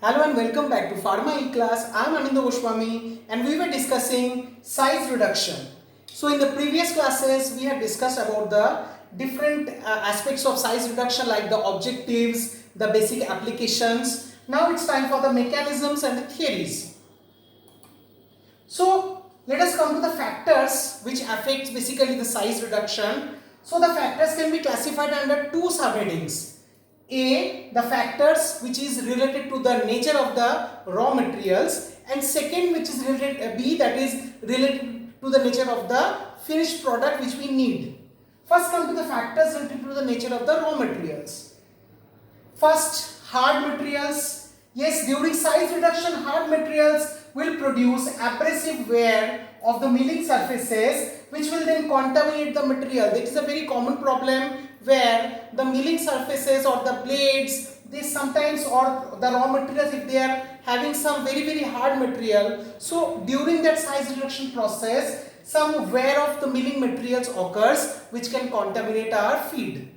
Hello and welcome back to Pharma E-Class. I am Ananda Goswami and we were discussing size reduction. So in the previous classes we had discussed about the different aspects of size reduction like the objectives, the basic applications. Now it's time for the mechanisms and the theories. So let us come to the factors which affects basically the size reduction. So the factors can be classified under two subheadings. A, the factors which is related to the nature of the raw materials, and second which is related B, that is related to the nature of the finished product which we need. First come to the factors related to the nature of the raw materials. First, hard materials. Yes, during size reduction hard materials will produce abrasive wear of the milling surfaces which will then contaminate the material. That is a very common problem where the milling surfaces or the blades, they sometimes, or the raw materials, if they are having some very hard material, so during that size reduction process some wear of the milling materials occurs which can contaminate our feed.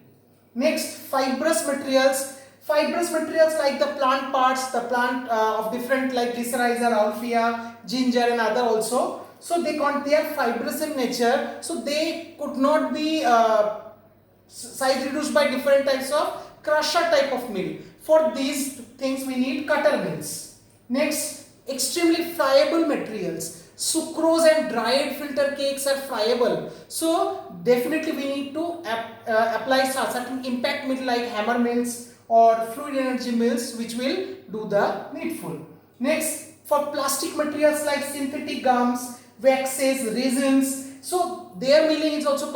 Next, fibrous materials. Fibrous materials like the plant parts, the plant of different like glycyrrhiza, alfea, ginger and other also. So they are fibrous in nature, so they could not be size reduced by different types of crusher type of mill. For these things we need cutter mills. Next, extremely friable materials. Sucrose and dried filter cakes are friable, so definitely we need to apply certain impact mill like hammer mills or fluid energy mills which will do the needful. Next, for plastic materials like synthetic gums, waxes, resins, so their milling is also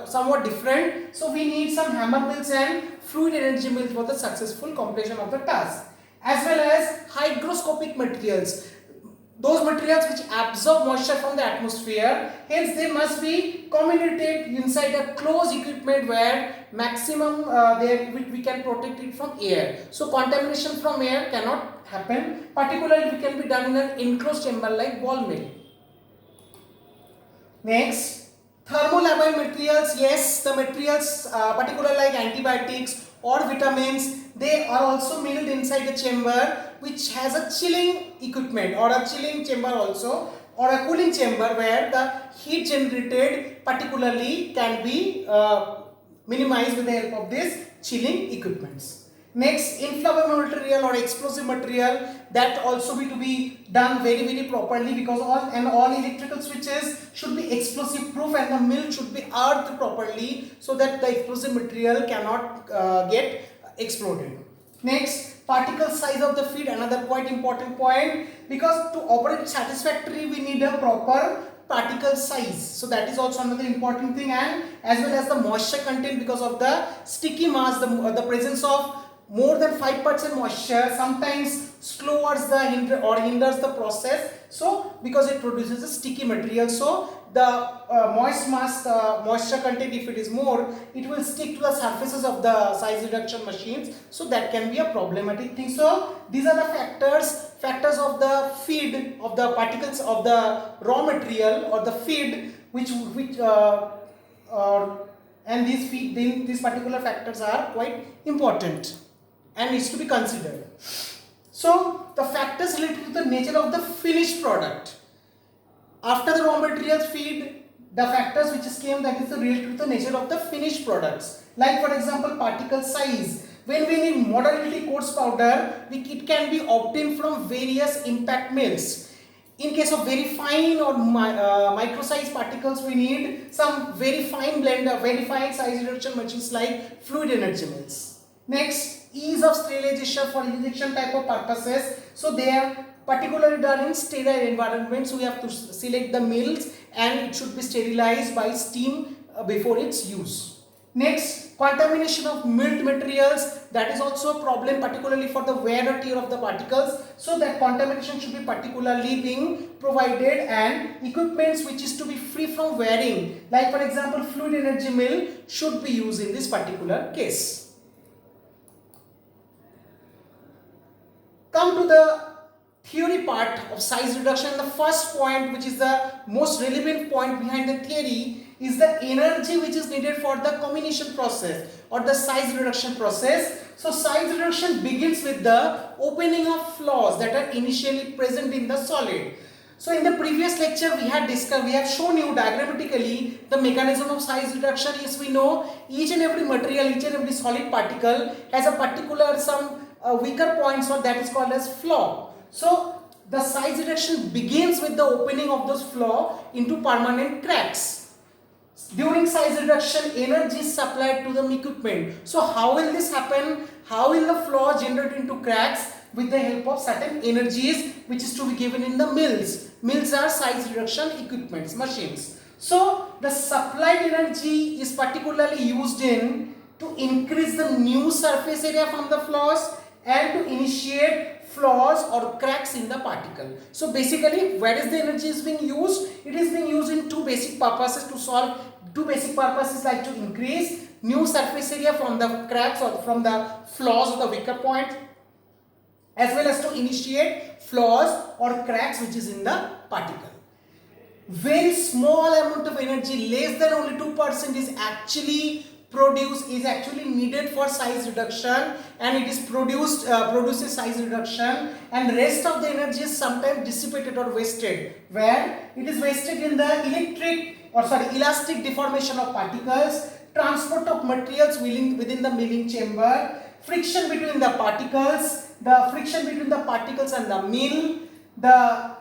somewhat different, so we need some hammer mills and fluid energy mills for the successful completion of the task. As well as hygroscopic materials, those materials which absorb moisture from the atmosphere, hence they must be comminuted inside a closed equipment where maximum we can protect it from air. So contamination from air cannot happen, particularly it can be done in an enclosed chamber like ball mill. Next, thermolabile materials. Yes, the materials particularly like antibiotics or vitamins, they are also milled inside a chamber which has a chilling equipment or a chilling chamber also, or a cooling chamber where the heat generated particularly can be minimized with the help of these chilling equipments. Next, inflammable material or explosive material, that also be to be done very properly, because all electrical switches should be explosive proof and the mill should be earthed properly so that the explosive material cannot get exploded. Next, particle size of the feed, another quite important point, because to operate satisfactorily we need a proper particle size, so that is also another important thing, and as well as the moisture content, because of the sticky mass, the presence of more than 5% moisture sometimes slows the hinders the process, so because it produces a sticky material, so the moist mass, moisture content, if it is more, it will stick to the surfaces of the size reduction machines, so that can be a problematic thing. So these are the factors of the feed, of the particles of the raw material or the feed and these particular factors are quite important and needs to be considered. So the factors related to the nature of the finished product. After the raw materials feed, the factors which came, that is related to the nature of the finished products. Like for example, particle size. When we need moderately coarse powder, it can be obtained from various impact mills. In case of very fine or micro size particles, we need some very fine blender, very fine size reduction machines like fluid energy mills. Next, ease of sterilization for injection type of purposes. So they are particularly done in sterile environments. So we have to select the mills and it should be sterilized by steam before its use. Next, contamination of milled materials, that is also a problem, particularly for the wear or tear of the particles. So that contamination should be particularly being provided, and equipments which is to be free from wearing, like for example fluid energy mill, should be used in this particular case. Come to the theory part of size reduction. The first point, which is the most relevant point behind the theory, is the energy which is needed for the comminution process or the size reduction process. So size reduction begins with the opening of flaws that are initially present in the solid. So in the previous lecture we have shown you diagrammatically the mechanism of size reduction. Yes, we know each and every material, each and every solid particle has a particular some weaker points, or that is called as flaw. So the size reduction begins with the opening of those flaw into permanent cracks. During size reduction, energy is supplied to the equipment. So how will this happen? How will the flaw generate into cracks? With the help of certain energies which is to be given in the mills. Mills are size reduction equipments, machines. So the supplied energy is particularly used in to increase the new surface area from the flaws and to initiate flaws or cracks in the particle. So basically, where is the energy is being used? It is being used in two basic purposes to solve. Two basic purposes, like to increase new surface area from the cracks or from the flaws or the weaker point, as well as to initiate flaws or cracks which is in the particle. Very small amount of energy, less than only 2%, is actually needed for size reduction, and it is produces size reduction, and rest of the energy is sometimes dissipated or wasted. Where it is wasted in the elastic deformation of particles, transport of materials within the milling chamber, friction between the particles, and the mill, the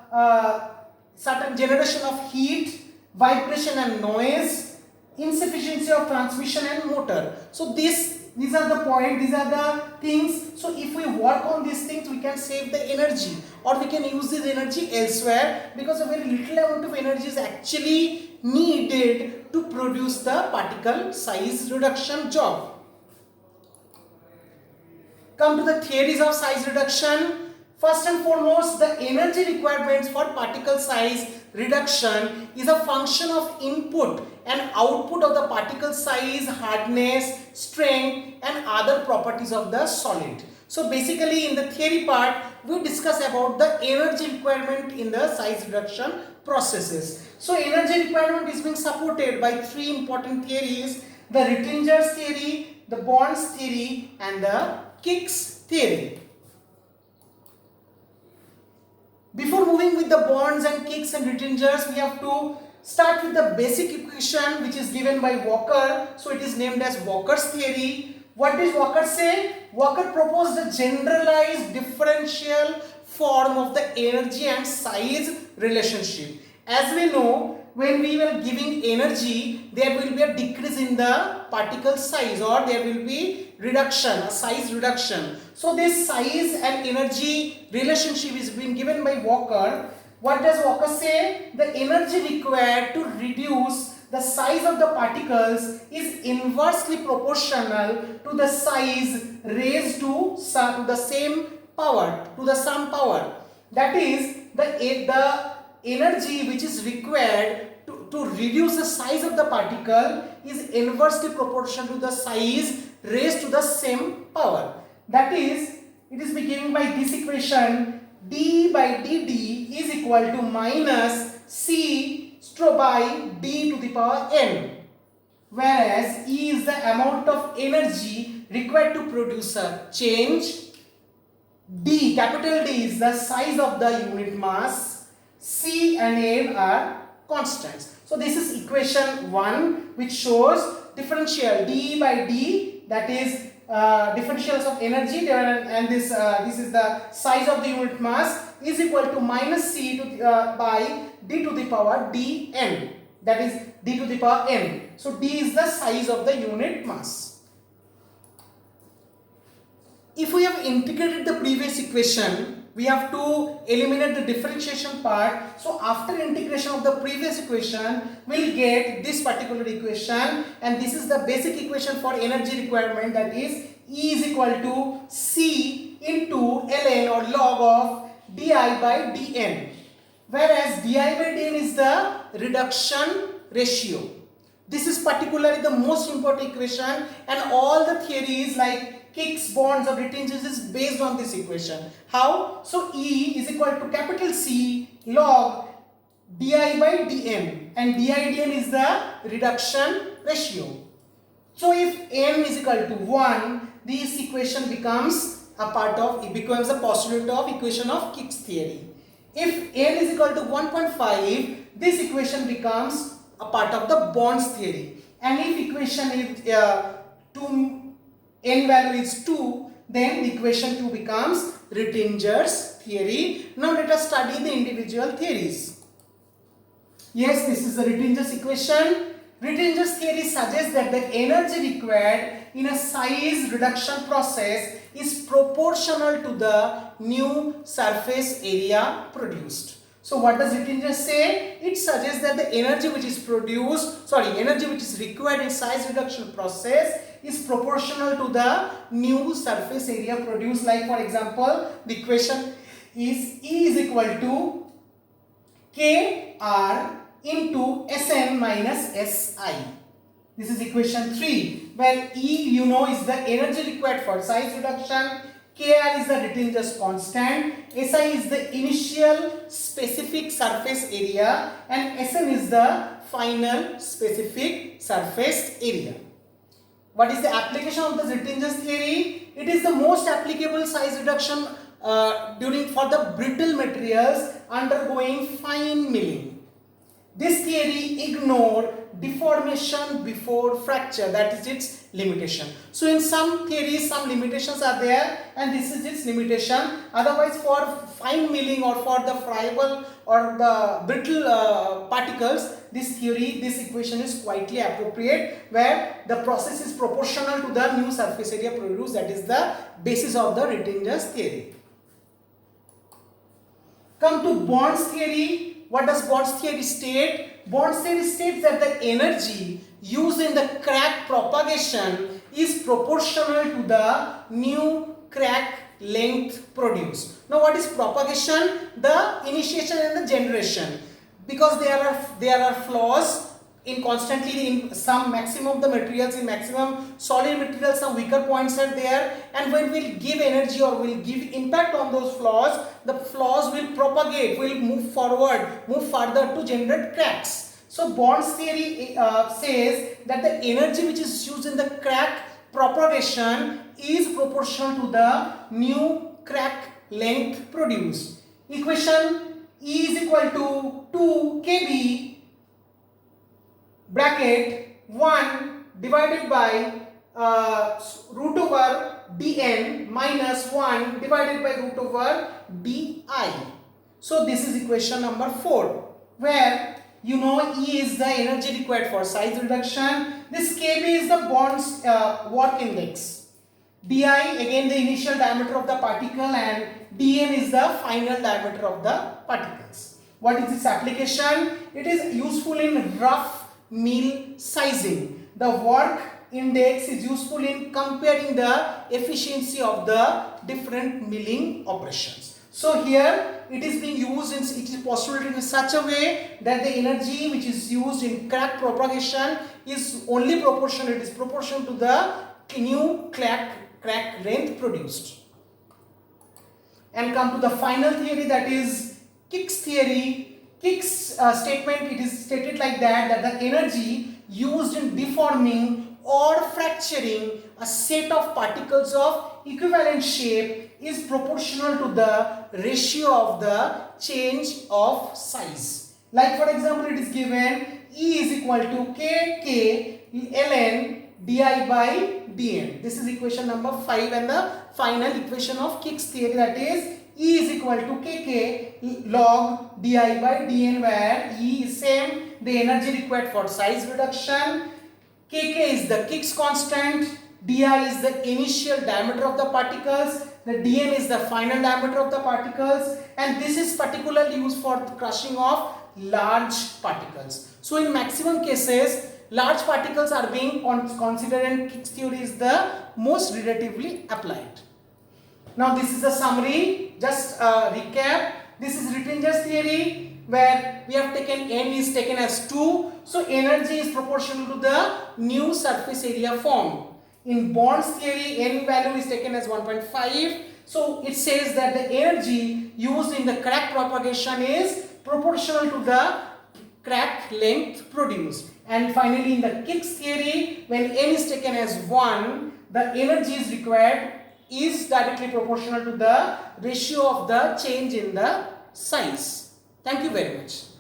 certain generation of heat, vibration and noise, insufficiency of transmission and motor. So these are the points, these are the things. So if we work on these things, we can save the energy, or we can use this energy elsewhere, because a very little amount of energy is actually needed to produce the particle size reduction job. Come to the theories of size reduction. First and foremost, the energy requirements for particle size reduction is a function of input and output of the particle size, hardness, strength and other properties of the solid. So basically in the theory part, we discuss about the energy requirement in the size reduction processes. So energy requirement is being supported by three important theories: the Rittinger's theory, the Bond's theory and the Kick's theory. Before moving with the Bonds and Kicks and Rittingers, we have to start with the basic equation which is given by Walker. So it is named as Walker's theory. What did Walker say? Walker proposed a generalized differential form of the energy and size relationship. As we know, when we were giving energy, there will be a decrease in the particle size, or there will be reduction, a size reduction. So this size and energy relationship is being given by Walker. What does Walker say? The energy required to reduce the size of the particles is inversely proportional to the size raised to the same power, to the sum power. That is, the energy which is required to reduce the size of the particle is inversely proportional to the size raised to the same power. That is, it is given by this equation: d by dt is equal to minus c by d to the power n, whereas E is the amount of energy required to produce a change, D, capital D, is the size of the unit mass, C and N are constants. So this is equation 1, which shows differential d by d, that is differentials of energy, and this is the size of the unit mass, is equal to minus c by d to the power dn, that is d to the power n. So d is the size of the unit mass. If we have integrated the previous equation, we have to eliminate the differentiation part. So after integration of the previous equation, we'll get this particular equation, and this is the basic equation for energy requirement, that is E is equal to C into ln or log of di by dn, whereas di by dn is the reduction ratio. This is particularly the most important equation, and all the theories like Kicks, Bonds or Rittingers is based on this equation. How? So E is equal to capital C log di by dn, and di dn is the reduction ratio. So if n is equal to 1, this equation becomes a part of, it becomes a postulate of equation of Kick's theory. If n is equal to 1.5, this equation becomes a part of the Bond's theory. And if equation is n value is 2, then the equation 2 becomes Rittinger's theory. Now let us study the individual theories. Yes, this is the Rittinger's equation. Rittinger's theory suggests that the energy required in a size reduction process is proportional to the new surface area produced. So what does Rittinger say? It suggests that the energy which is required in size reduction process is proportional to the new surface area produced. Like for example, the equation is E is equal to KR into Sn minus Si. This is equation 3, where E you know is the energy required for size reduction, Kr is the Rittinger's constant, Si is the initial specific surface area, and Sn is the final specific surface area. What is the application of the Rittinger's theory? It is the most applicable size reduction for the brittle materials undergoing fine milling. This theory ignores deformation before fracture, that is its limitation. So in some theories some limitations are there, and this is its limitation. Otherwise for fine milling or for the friable or the brittle particles, this equation is quietly appropriate, where the process is proportional to the new surface area produced. That is the basis of the Rittinger's theory. Come to Bond's theory. What does Bond's theory state? Bond's theory states that the energy used in the crack propagation is proportional to the new crack length produced. Now what is propagation? The initiation and the generation. Because there are flaws in constantly in some maximum of the materials, in maximum solid materials some weaker points are there, and when we will give energy or will give impact on those flaws, the flaws will propagate, will move further to generate cracks. So Bond's theory says that the energy which is used in the crack propagation is proportional to the new crack length produced. Equation E is equal to 2 kb bracket 1 divided by root over dn minus 1 divided by root over di. So this is equation number 4, where you know E is the energy required for size reduction. This kb is the Bond's work index. Di again the initial diameter of the particle, and dn is the final diameter of the particles. What is this application? It is useful in rough mill sizing. The work index is useful in comparing the efficiency of the different milling operations. So here it is being used it is postulated in such a way that the energy which is used in crack propagation is only proportional. It is proportional to the new crack length produced. And come to the final theory, that is Kick's theory. Kick's statement, it is stated like that the energy used in deforming or fracturing a set of particles of equivalent shape is proportional to the ratio of the change of size. Like for example, it is given E is equal to kk ln di by dn. This is equation number 5, and the final equation of Kick's theory, that is E is equal to kk log di by dn, where E is same, the energy required for size reduction, kk is the Kick's constant, di is the initial diameter of the particles, the dn is the final diameter of the particles, and this is particularly used for the crushing of large particles. So in maximum cases, large particles are being considered, and Kick's theory is the most relatively applied. Now this is a summary, just recap. This is Rittinger's theory, where we have taken n is taken as 2. So energy is proportional to the new surface area formed. In Bond's theory, n value is taken as 1.5. So it says that the energy used in the crack propagation is proportional to the crack length produced. And finally in the Kick's theory, when n is taken as 1, the energy is required is directly proportional to the ratio of the change in the size. Thank you very much.